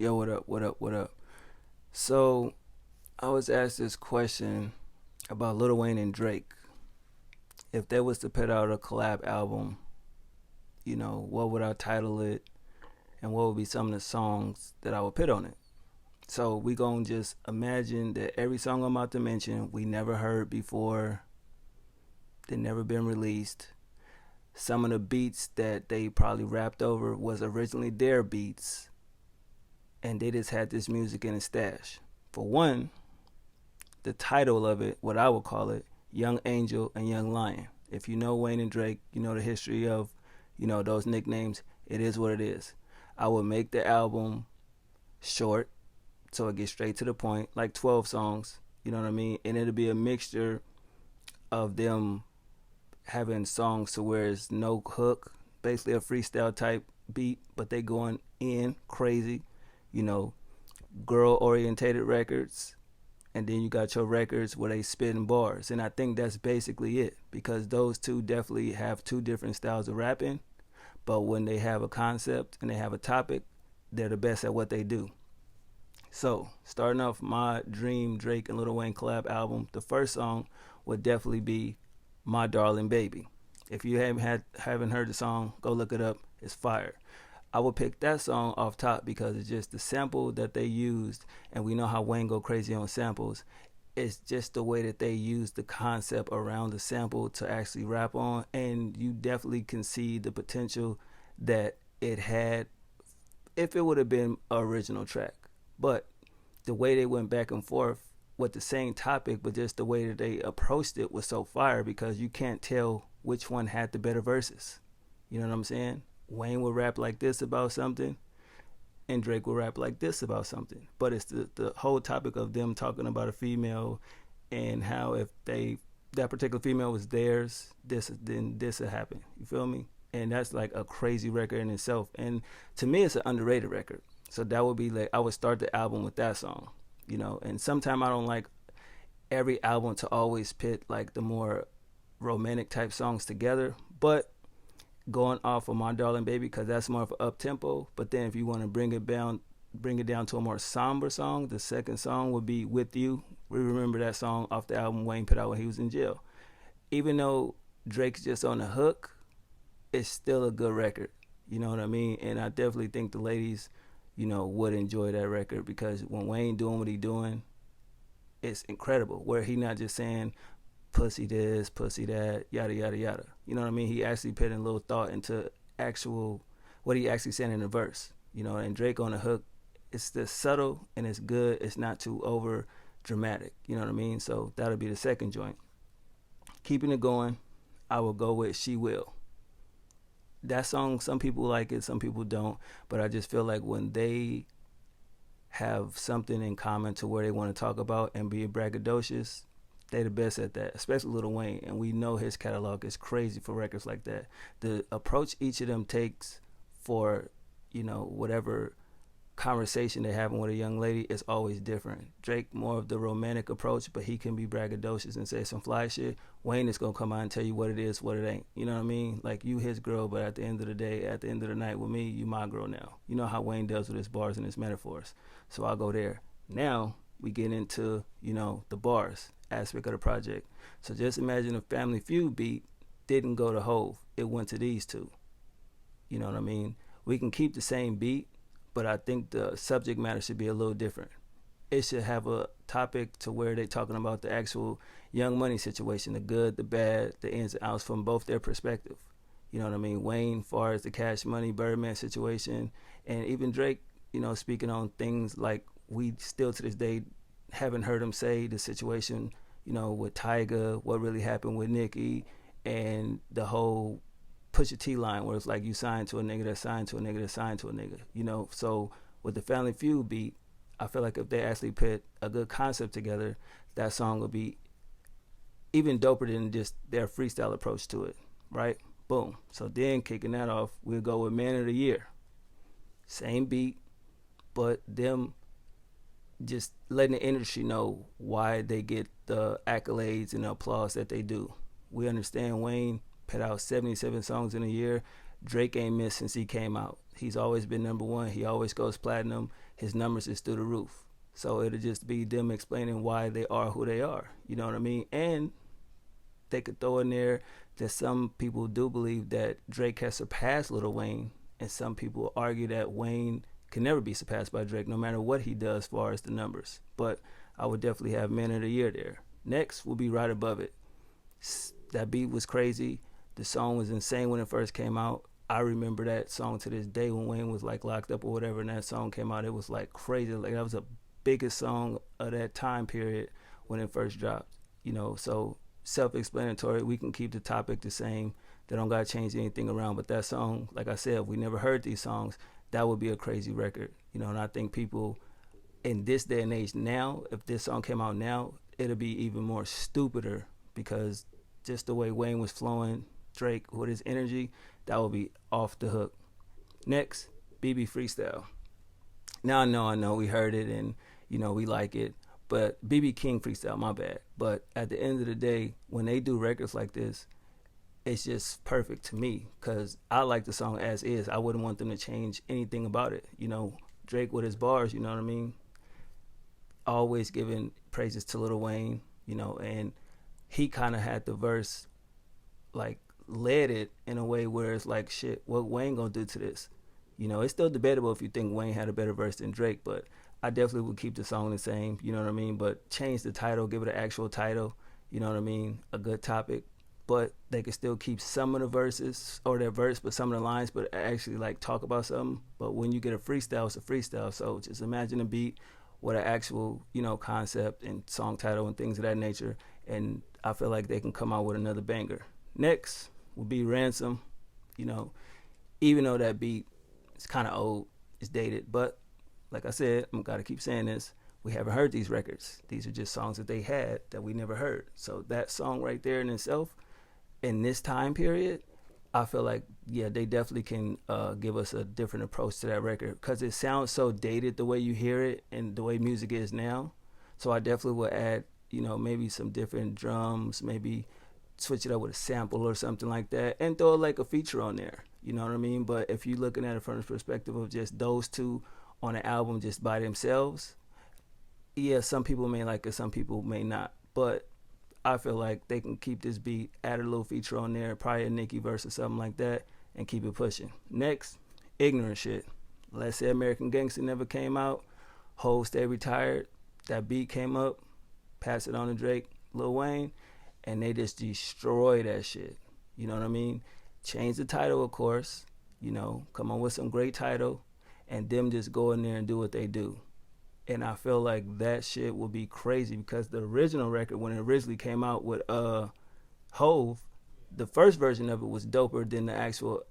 Yo, what up? What up? What up? So, I was asked this question about Lil Wayne and Drake. If they was to put out a collab album, what would I title it, and what would be some of the songs that I would put on it? So we gonna just imagine that every song I'm about to mention we never heard before, they never been released. Some of the beats that they probably rapped over was originally their beats, and they just had this music in a stash. For one, the title of it, what I would call it, Young Angel and Young Lion. If you know Wayne and Drake, you know the history of, those nicknames. It is what it is. I would make the album short, so it gets straight to the point, like 12 songs. You know what I mean? And it'll be a mixture of them having songs to where it's no hook, basically a freestyle type beat, but they going in crazy, you know, girl orientated records, and then you got your records where they spitting bars. And I think that's basically it, because those two definitely have two different styles of rapping, but when they have a concept and they have a topic, they're the best at what they do. So starting off my dream Drake and Lil Wayne collab album, the first song would definitely be My Darling Baby. If you haven't heard the song, go look it up. It's fire. I would pick that song off top because it's just the sample that they used, and we know how Wayne go crazy on samples. It's just the way that they use the concept around the sample to actually rap on, and you definitely can see the potential that it had if it would have been an original track. But the way they went back and forth with the same topic, but just the way that they approached it was so fire, because you can't tell which one had the better verses. You know what I'm saying? Wayne will rap like this about something, and Drake will rap like this about something. But it's the whole topic of them talking about a female, and how if that particular female was theirs, then this would happen. You feel me? And that's like a crazy record in itself. And to me, it's an underrated record. So that would be like, I would start the album with that song, And sometimes I don't like every album to always pit like the more romantic type songs together, but going off of My Darling Baby, because that's more of an up tempo. But then if you want to bring it down to a more somber song, the second song would be With You. We remember that song off the album Wayne put out when he was in jail. Even though Drake's just on the hook, it's still a good record. You know what I mean? And I definitely think the ladies, would enjoy that record, because when Wayne doing what he doing, it's incredible. Where he not just saying pussy this, pussy that, yada yada yada. You know what I mean? He actually put in a little thought into actual what he actually saying in the verse. And Drake on the hook, it's just subtle and it's good. It's not too over dramatic. You know what I mean? So that'll be the second joint. Keeping it going, I will go with She Will. That song, some people like it, some people don't, but I just feel like when they have something in common to where they want to talk about and be braggadocious, they the best at that, especially Lil Wayne. And we know his catalog is crazy for records like that. The approach each of them takes for, whatever conversation they're having with a young lady is always different. Drake more of the romantic approach, but he can be braggadocious and say some fly shit. Wayne is gonna come out and tell you what it is, what it ain't. You know what I mean? Like, you his girl, but at the end of the day, at the end of the night with me, you my girl now. You know how Wayne does with his bars and his metaphors. So I'll go there. Now we get into, the bars aspect of the project. So just imagine a Family Feud beat didn't go to Hove. It went to these two. You know what I mean? We can keep the same beat, but I think the subject matter should be a little different. It should have a topic to where they're talking about the actual Young Money situation, the good, the bad, the ins and outs from both their perspective. You know what I mean? Wayne, far as the Cash Money, Birdman situation, and even Drake, speaking on things like we still to this day haven't heard him say the situation, with Tyga, what really happened with Nicki, and the whole Pusha T line where it's like you signed to a nigga that signed to a nigga that signed to a nigga, So with the Family Feud beat, I feel like if they actually put a good concept together, that song would be even doper than just their freestyle approach to it, right? Boom. So then kicking that off, we'll go with Man of the Year. Same beat, but them just letting the industry know why they get the accolades and the applause that they do. We understand Wayne put out 77 songs in a year. Drake ain't missed since he came out. He's always been number one. He always goes platinum. his numbers is through the roof. So it'll just be them explaining why they are who they are. You know what I mean? And they could throw in there that some people do believe that Drake has surpassed Lil Wayne, and some people argue that Wayne can never be surpassed by Drake, no matter what he does as far as the numbers. But I would definitely have Man of the Year there. Next will be right above it. That beat was crazy. The song was insane when it first came out. I remember that song to this day when Wayne was like locked up or whatever, and that song came out. It was like crazy. Like that was the biggest song of that time period when it first dropped. You know, so self-explanatory. We can keep the topic the same. They don't gotta change anything around. But that song, like I said, if we never heard these songs, that would be a crazy record. You know, and I think people in this day and age now, if this song came out now, it'll be even more stupider because just the way Wayne was flowing, Drake with his energy, that would be off the hook. Next, BB Freestyle. Now I know we heard it and you know we like it, but BB King Freestyle, my bad. But at the end of the day, when they do records like this, it's just perfect to me because I like the song as is. I wouldn't want them to change anything about it. You know, Drake with his bars, you know what I mean? Always giving praises to Lil Wayne, you know, and he kind of had the verse like led it in a way where it's like, shit, what Wayne gonna do to this? You know, it's still debatable if you think Wayne had a better verse than Drake, but I definitely would keep the song the same, you know what I mean? But change the title, give it an actual title, you know what I mean? A good topic, but they could still keep some of the verses or their verse, but some of the lines, but actually like talk about something. But when you get a freestyle, it's a freestyle. So just imagine a beat with an actual, you know, concept and song title and things of that nature. And I feel like they can come out with another banger. Next will be Ransom. You know, even though that beat is kind of old, it's dated, but like I said, I'm gotta keep saying this. We haven't heard these records. These are just songs that they had that we never heard. So that song right there in itself, in this time period, I feel like, yeah, they definitely can give us a different approach to that record because it sounds so dated the way you hear it and the way music is now. So I definitely would add, you know, maybe some different drums, maybe switch it up with a sample or something like that and throw like a feature on there. You know what I mean? But if you're looking at it from the perspective of just those two on an album just by themselves, yeah, some people may like it, some people may not. But I feel like they can keep this beat, add a little feature on there, probably a Nicki verse or something like that, and keep it pushing. Next, Ignorant Shit. Let's say American Gangster never came out. Hov Stay Retired. That beat came up. Pass it on to Drake, Lil Wayne, and they just destroy that shit. You know what I mean? Change the title, of course. You know, come on with some great title, and them just go in there and do what they do. And I feel like that shit will be crazy because the original record, when it originally came out with Hov, the first version of it was doper than the actual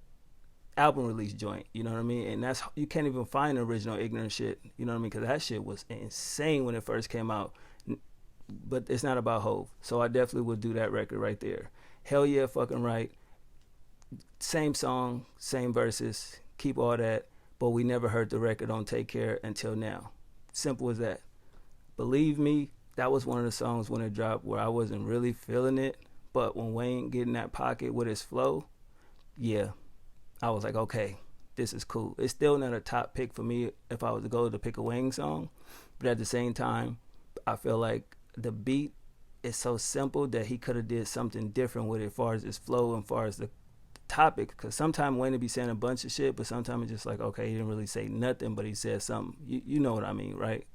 album release joint. You know what I mean? And that's, you can't even find the original Ignorant Shit. You know what I mean? Because that shit was insane when it first came out. But it's not about Hov. So I definitely would do that record right there. Hell yeah, fucking right. Same song, same verses, keep all that. But we never heard the record on Take Care until now. Simple as that. Believe Me, that was one of the songs when it dropped where I wasn't really feeling it, but when Wayne get in that pocket with his flow, yeah, I was like, okay, this is cool. It's still not a top pick for me if I was to go to pick a Wayne song, but at the same time, I feel like the beat is so simple that he could have did something different with it as far as his flow and as far as the topic, because sometimes Wayne would be saying a bunch of shit, but sometimes it's just like, okay, he didn't really say nothing, but he said something. You know what I mean, right?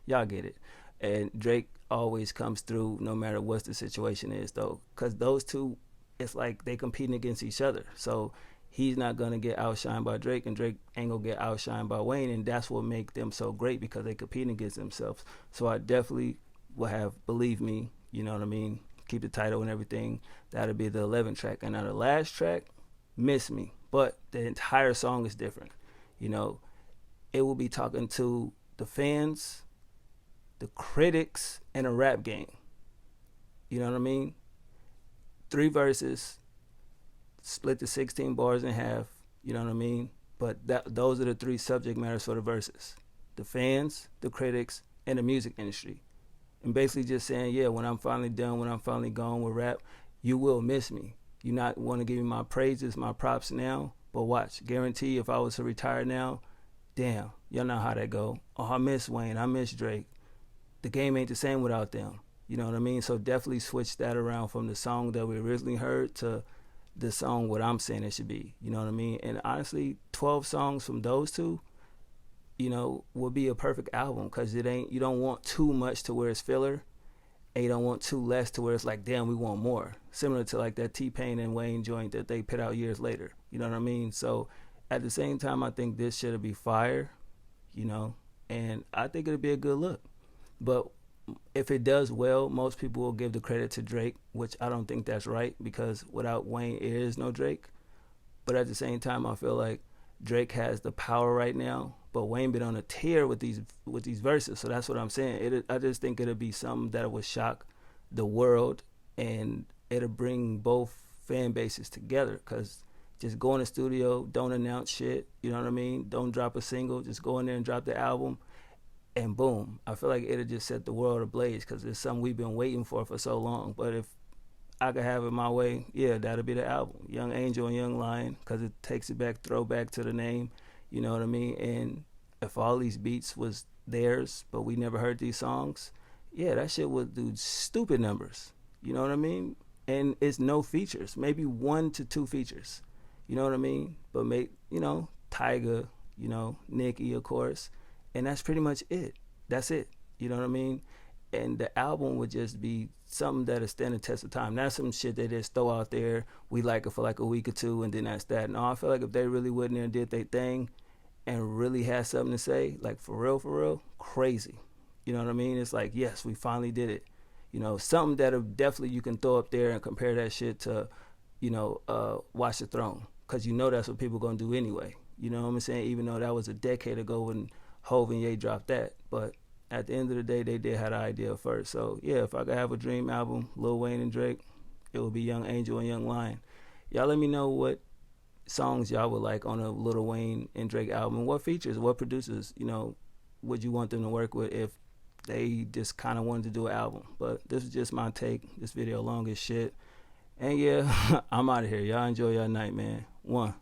Y'all get it. And Drake always comes through no matter what the situation is, though, because those two, it's like they competing against each other. So he's not gonna get outshined by Drake, and Drake ain't gonna get outshined by Wayne, and that's what make them so great because they competing against themselves. So I definitely will have Believe Me, you know what I mean? Keep the title and everything. That'll be the 11th track. And now the last track, Miss Me. But the entire song is different. You know, it will be talking to the fans, the critics, and a rap game. You know what I mean? 3 verses, split the 16 bars in half. You know what I mean? But those are the 3 subject matters for the verses. The fans, the critics, and the music industry. And basically just saying, yeah, when I'm finally done, when I'm finally gone with rap, you will miss me. You not want to give me my praises, my props now, but watch, guarantee if I was to retire now, damn, Y'all know how that go. Oh, I miss Wayne. I miss Drake. The game ain't the same without them. You know what I mean? So definitely switch that around from the song that we originally heard to the song what I'm saying it should be. You know what I mean? And honestly, 12 songs from those two, would be a perfect album because it ain't. You don't want too much to where it's filler, and you don't want too less to where it's like, damn, we want more. Similar to like that T-Pain and Wayne joint that they put out years later. You know what I mean? So at the same time, I think this should be fire. You know, and I think it'll be a good look. But if it does well, most people will give the credit to Drake, which I don't think that's right because without Wayne, there is no Drake. But at the same time, I feel like Drake has the power right now, but Wayne been on a tear with these verses. So that's what I'm saying. I just think it'll be something that will shock the world, and it'll bring both fan bases together. Cause just go in the studio, don't announce shit. You know what I mean? Don't drop a single. Just go in there and drop the album, and boom. I feel like it'll just set the world ablaze because it's something we've been waiting for so long. But if I could have it my way, yeah, that'll be the album. Young Angel and Young Lion, because it takes it back, throwback to the name. You know what I mean? And if all these beats was theirs, but we never heard these songs, yeah, that shit would do stupid numbers. You know what I mean? And it's no features, maybe 1 to 2 features. You know what I mean? But Tyga, Nicki, of course, and that's pretty much it. That's it. You know what I mean? And the album would just be something that'll stand the test of time. Not some shit they just throw out there. We like it for like a week or two, and then that's that. No, I feel like if they really went in there and did their thing, and really had something to say, like for real, crazy. You know what I mean? It's like, yes, we finally did it. Something that definitely you can throw up there and compare that shit to, Watch the Throne, because that's what people gonna do anyway. You know what I'm saying? Even though that was a decade ago when Hov and Ye dropped that, but at the end of the day, they did have the idea first. So yeah, if I could have a dream album, Lil Wayne and Drake, it would be Young Angel and Young Lion. Y'all let me know what songs y'all would like on a Lil Wayne and Drake album. What features, what producers, would you want them to work with if they just kind of wanted to do an album? But this is just my take. This video long as shit. And yeah, I'm out of here. Y'all enjoy your night, man. One.